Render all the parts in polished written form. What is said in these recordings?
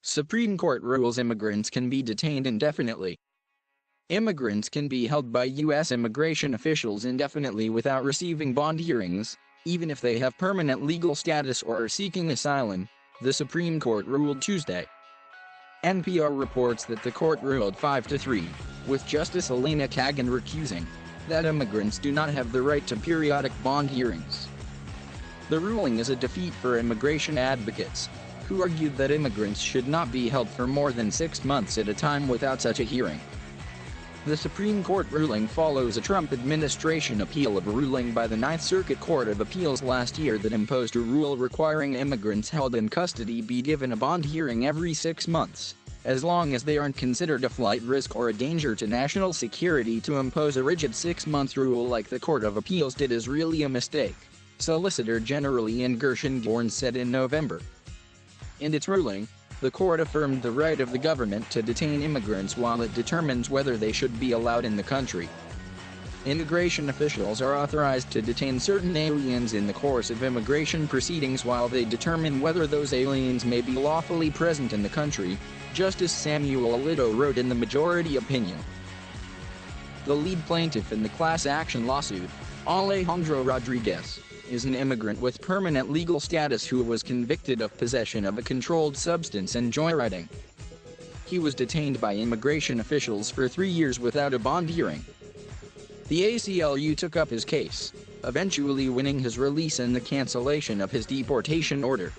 Supreme Court rules immigrants can be detained indefinitely. Immigrants can be held by U.S. immigration officials indefinitely without receiving bond hearings, even if they have permanent legal status or are seeking asylum, the Supreme Court ruled Tuesday. NPR reports that the court ruled 5-3, with Justice Elena Kagan recusing, that immigrants do not have the right to periodic bond hearings. The ruling is a defeat for immigration advocates, who argued that immigrants should not be held for more than 6 months at a time without such a hearing. The Supreme Court ruling follows a Trump administration appeal of a ruling by the Ninth Circuit Court of Appeals last year that imposed a rule requiring immigrants held in custody be given a bond hearing every 6 months, as long as they aren't considered a flight risk or a danger to national security. To impose a rigid 6-month rule like the Court of Appeals did is really a mistake, Solicitor General Ian Gershengorn said in November. In its ruling, the court affirmed the right of the government to detain immigrants while it determines whether they should be allowed in the country. Immigration officials are authorized to detain certain aliens in the course of immigration proceedings while they determine whether those aliens may be lawfully present in the country, Justice Samuel Alito wrote in the majority opinion. The lead plaintiff in the class action lawsuit, Alejandro Rodriguez, is an immigrant with permanent legal status who was convicted of possession of a controlled substance and joyriding. He was detained by immigration officials for 3 years without a bond hearing. The ACLU took up his case, eventually winning his release and the cancellation of his deportation order.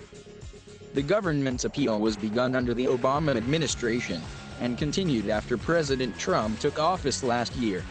The government's appeal was begun under the Obama administration, and continued after President Trump took office last year.